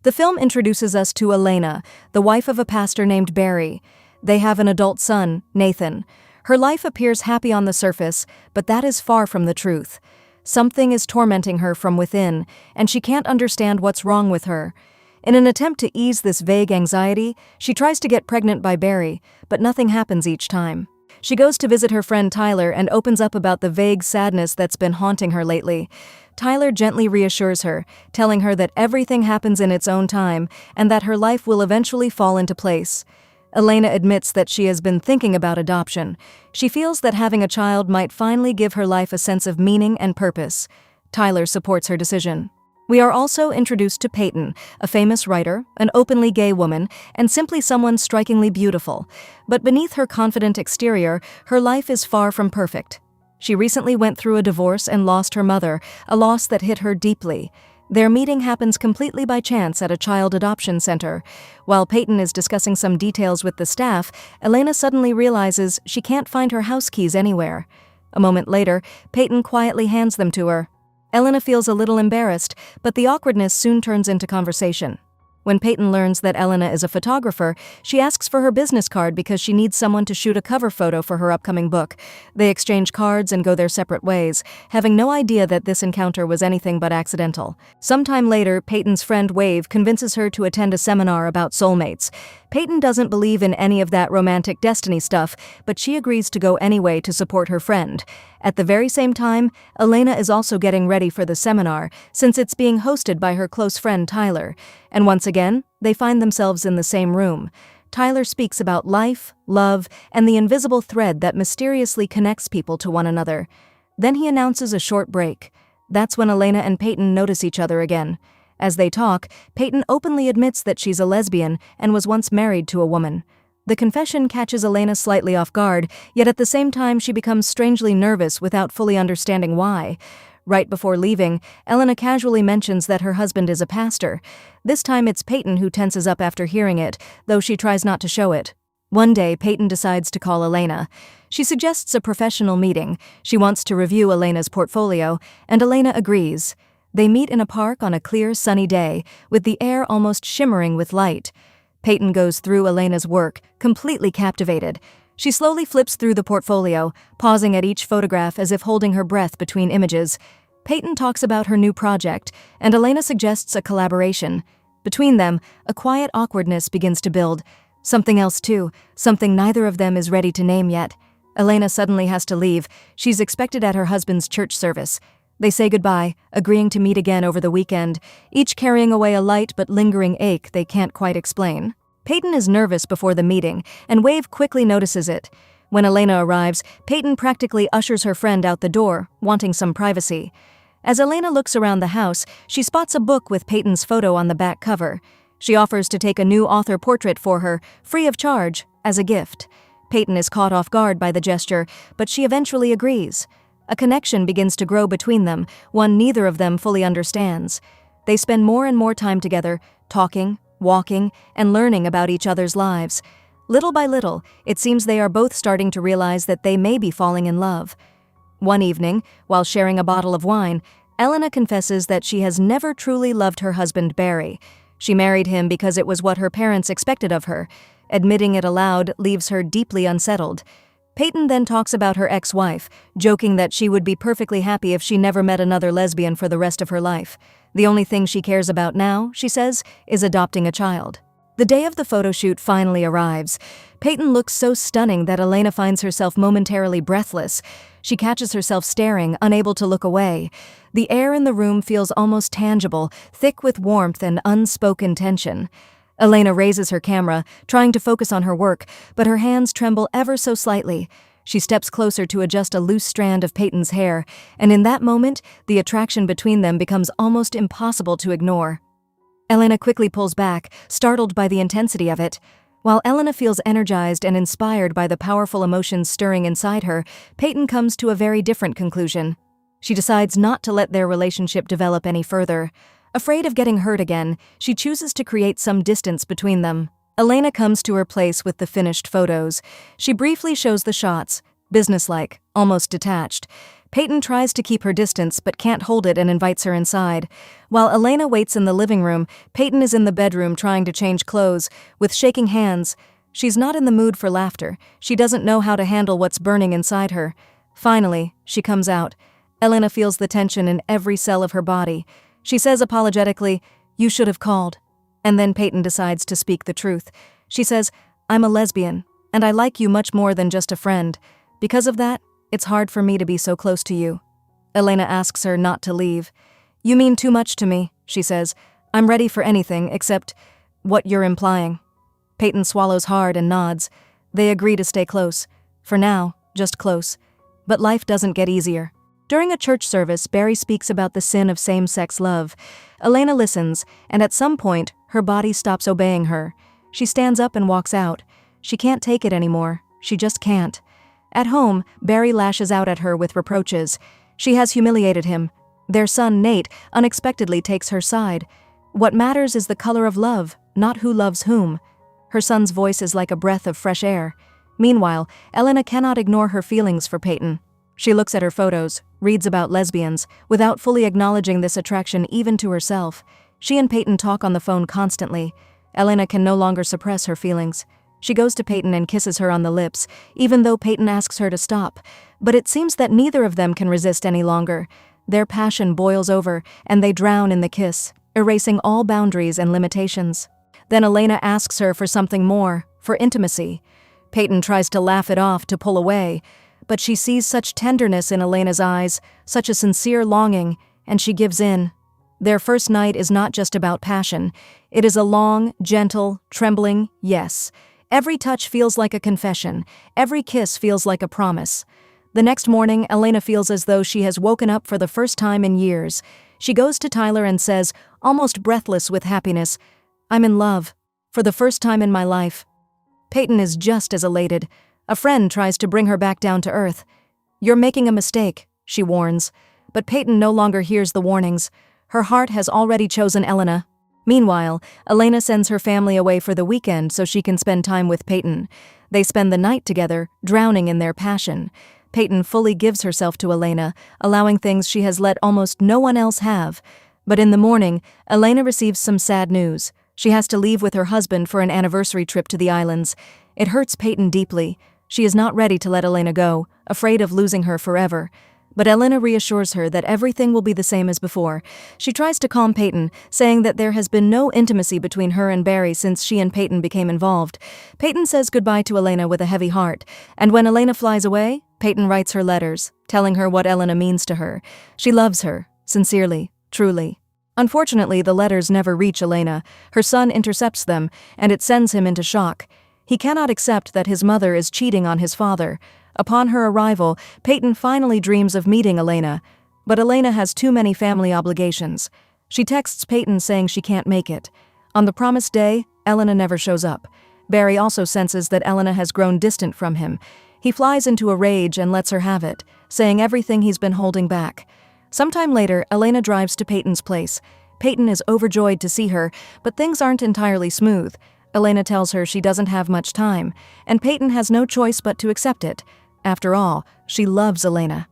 The film introduces us to Elena, the wife of a pastor named Barry. They have an adult son, Nathan. Her life appears happy on the surface, but that is far from the truth. Something is tormenting her from within, and she can't understand what's wrong with her. In an attempt to ease this vague anxiety, she tries to get pregnant by Barry, but nothing happens each time. She goes to visit her friend Tyler and opens up about the vague sadness that's been haunting her lately. Tyler gently reassures her, telling her that everything happens in its own time and that her life will eventually fall into place. Elena admits that she has been thinking about adoption. She feels that having a child might finally give her life a sense of meaning and purpose. Tyler supports her decision. We are also introduced to Peyton, a famous writer, an openly gay woman, and simply someone strikingly beautiful. But beneath her confident exterior, her life is far from perfect. She recently went through a divorce and lost her mother, a loss that hit her deeply. Their meeting happens completely by chance at a child adoption center. While Peyton is discussing some details with the staff, Elena suddenly realizes she can't find her house keys anywhere. A moment later, Peyton quietly hands them to her. Elena feels a little embarrassed, but the awkwardness soon turns into conversation. When Peyton learns that Elena is a photographer, she asks for her business card because she needs someone to shoot a cover photo for her upcoming book. They exchange cards and go their separate ways, having no idea that this encounter was anything but accidental. Sometime later, Peyton's friend Wave convinces her to attend a seminar about soulmates. Peyton doesn't believe in any of that romantic destiny stuff, but she agrees to go anyway to support her friend. At the very same time, Elena is also getting ready for the seminar, since it's being hosted by her close friend Tyler. And once again, they find themselves in the same room. Tyler speaks about life, love, and the invisible thread that mysteriously connects people to one another. Then he announces a short break. That's when Elena and Peyton notice each other again. As they talk, Peyton openly admits that she's a lesbian and was once married to a woman. The confession catches Elena slightly off guard, yet at the same time she becomes strangely nervous without fully understanding why. Right before leaving, Elena casually mentions that her husband is a pastor. This time it's Peyton who tenses up after hearing it, though she tries not to show it. One day, Peyton decides to call Elena. She suggests a professional meeting. She wants to review Elena's portfolio, and Elena agrees. They meet in a park on a clear, sunny day, with the air almost shimmering with light. Peyton goes through Elena's work, completely captivated. She slowly flips through the portfolio, pausing at each photograph as if holding her breath between images. Peyton talks about her new project, and Elena suggests a collaboration. Between them, a quiet awkwardness begins to build. Something else too, something neither of them is ready to name yet. Elena suddenly has to leave. She's expected at her husband's church service. They say goodbye, agreeing to meet again over the weekend, each carrying away a light but lingering ache they can't quite explain. Peyton is nervous before the meeting, and Wave quickly notices it. When Elena arrives, Peyton practically ushers her friend out the door, wanting some privacy. As Elena looks around the house, she spots a book with Peyton's photo on the back cover. She offers to take a new author portrait for her, free of charge, as a gift. Peyton is caught off guard by the gesture, but she eventually agrees. A connection begins to grow between them, one neither of them fully understands. They spend more and more time together, talking, walking, and learning about each other's lives. Little by little, it seems they are both starting to realize that they may be falling in love. One evening, while sharing a bottle of wine, Elena confesses that she has never truly loved her husband Barry. She married him because it was what her parents expected of her. Admitting it aloud leaves her deeply unsettled. Peyton then talks about her ex-wife, joking that she would be perfectly happy if she never met another lesbian for the rest of her life. The only thing she cares about now, she says, is adopting a child. The day of the photo shoot finally arrives. Peyton looks so stunning that Elena finds herself momentarily breathless. She catches herself staring, unable to look away. The air in the room feels almost tangible, thick with warmth and unspoken tension. Elena raises her camera, trying to focus on her work, but her hands tremble ever so slightly. She steps closer to adjust a loose strand of Peyton's hair, and in that moment, the attraction between them becomes almost impossible to ignore. Elena quickly pulls back, startled by the intensity of it. While Elena feels energized and inspired by the powerful emotions stirring inside her, Peyton comes to a very different conclusion. She decides not to let their relationship develop any further. Afraid of getting hurt again, she chooses to create some distance between them. Elena comes to her place with the finished photos. She briefly shows the shots, businesslike, almost detached. Peyton tries to keep her distance but can't hold it and invites her inside. While Elena waits in the living room, Peyton is in the bedroom trying to change clothes, with shaking hands. She's not in the mood for laughter. She doesn't know how to handle what's burning inside her. Finally, she comes out. Elena feels the tension in every cell of her body. She says apologetically, "You should have called." And then Peyton decides to speak the truth. She says, "I'm a lesbian, and I like you much more than just a friend. Because of that, it's hard for me to be so close to you." Elena asks her not to leave. "You mean too much to me," she says. "I'm ready for anything except what you're implying." Peyton swallows hard and nods. They agree to stay close. For now, just close. But life doesn't get easier. During a church service, Barry speaks about the sin of same-sex love. Elena listens, and at some point, her body stops obeying her. She stands up and walks out. She can't take it anymore. She just can't. At home, Barry lashes out at her with reproaches. She has humiliated him. Their son, Nate, unexpectedly takes her side. What matters is the color of love, not who loves whom. Her son's voice is like a breath of fresh air. Meanwhile, Elena cannot ignore her feelings for Peyton. She looks at her photos, reads about lesbians, without fully acknowledging this attraction even to herself. She and Peyton talk on the phone constantly. Elena can no longer suppress her feelings. She goes to Peyton and kisses her on the lips, even though Peyton asks her to stop. But it seems that neither of them can resist any longer. Their passion boils over, and they drown in the kiss, erasing all boundaries and limitations. Then Elena asks her for something more, for intimacy. Peyton tries to laugh it off, to pull away, but she sees such tenderness in Elena's eyes, such a sincere longing, and she gives in. Their first night is not just about passion. It is a long, gentle, trembling yes. Every touch feels like a confession. Every kiss feels like a promise. The next morning, Elena feels as though she has woken up for the first time in years. She goes to Tyler and says, almost breathless with happiness, "I'm in love. For the first time in my life." Peyton is just as elated. A friend tries to bring her back down to earth. "You're making a mistake," she warns. But Peyton no longer hears the warnings. Her heart has already chosen Elena. Meanwhile, Elena sends her family away for the weekend so she can spend time with Peyton. They spend the night together, drowning in their passion. Peyton fully gives herself to Elena, allowing things she has let almost no one else have. But in the morning, Elena receives some sad news. She has to leave with her husband for an anniversary trip to the islands. It hurts Peyton deeply. She is not ready to let Elena go, afraid of losing her forever. But Elena reassures her that everything will be the same as before. She tries to calm Peyton, saying that there has been no intimacy between her and Barry since she and Peyton became involved. Peyton says goodbye to Elena with a heavy heart, and when Elena flies away, Peyton writes her letters, telling her what Elena means to her. She loves her, sincerely, truly. Unfortunately, the letters never reach Elena. Her son intercepts them, and it sends him into shock. He cannot accept that his mother is cheating on his father. Upon her arrival, Peyton finally dreams of meeting Elena. But Elena has too many family obligations. She texts Peyton saying she can't make it. On the promised day, Elena never shows up. Barry also senses that Elena has grown distant from him. He flies into a rage and lets her have it, saying everything he's been holding back. Sometime later, Elena drives to Peyton's place. Peyton is overjoyed to see her, but things aren't entirely smooth. Elena tells her she doesn't have much time, and Peyton has no choice but to accept it. After all, she loves Elena.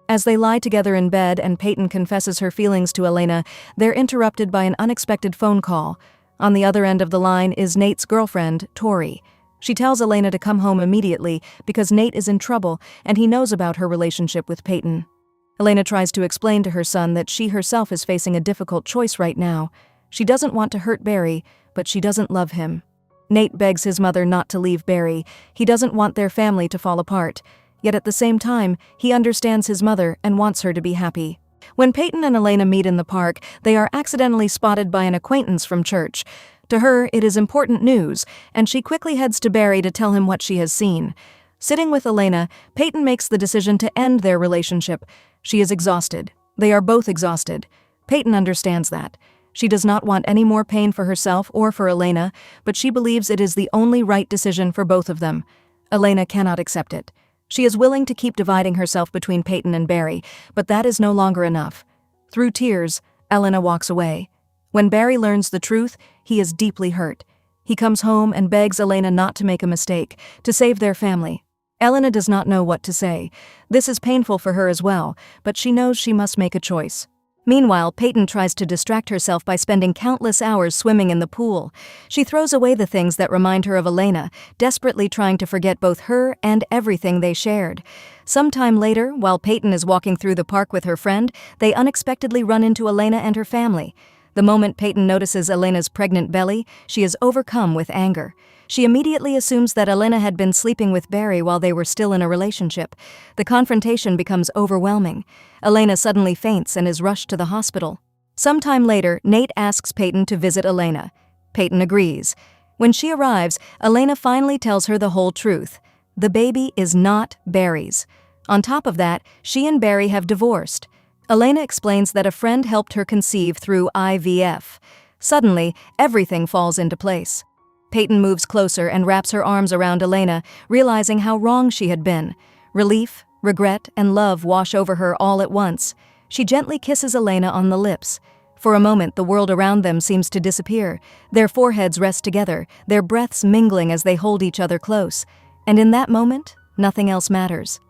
As they lie together in bed and Peyton confesses her feelings to Elena, they're interrupted by an unexpected phone call. On the other end of the line is Nate's girlfriend, Tori. She tells Elena to come home immediately because Nate is in trouble and he knows about her relationship with Peyton. Elena tries to explain to her son that she herself is facing a difficult choice right now. She doesn't want to hurt Barry, but she doesn't love him. Nate begs his mother not to leave Barry. He doesn't want their family to fall apart. Yet at the same time, he understands his mother and wants her to be happy. When Peyton and Elena meet in the park, they are accidentally spotted by an acquaintance from church. To her, it is important news, and she quickly heads to Barry to tell him what she has seen. Sitting with Elena, Peyton makes the decision to end their relationship. She is exhausted. They are both exhausted. Peyton understands that. She does not want any more pain for herself or for Elena, but she believes it is the only right decision for both of them. Elena cannot accept it. She is willing to keep dividing herself between Peyton and Barry, but that is no longer enough. Through tears, Elena walks away. When Barry learns the truth, he is deeply hurt. He comes home and begs Elena not to make a mistake, to save their family. Elena does not know what to say. This is painful for her as well, but she knows she must make a choice. Meanwhile, Peyton tries to distract herself by spending countless hours swimming in the pool. She throws away the things that remind her of Elena, desperately trying to forget both her and everything they shared. Sometime later, while Peyton is walking through the park with her friend, they unexpectedly run into Elena and her family. The moment Peyton notices Elena's pregnant belly, she is overcome with anger. She immediately assumes that Elena had been sleeping with Barry while they were still in a relationship. The confrontation becomes overwhelming. Elena suddenly faints and is rushed to the hospital. Sometime later, Nate asks Peyton to visit Elena. Peyton agrees. When she arrives, Elena finally tells her the whole truth. The baby is not Barry's. On top of that, she and Barry have divorced. Elena explains that a friend helped her conceive through IVF. Suddenly, everything falls into place. Peyton moves closer and wraps her arms around Elena, realizing how wrong she had been. Relief, regret, and love wash over her all at once. She gently kisses Elena on the lips. For a moment, the world around them seems to disappear. Their foreheads rest together, their breaths mingling as they hold each other close. And in that moment, nothing else matters.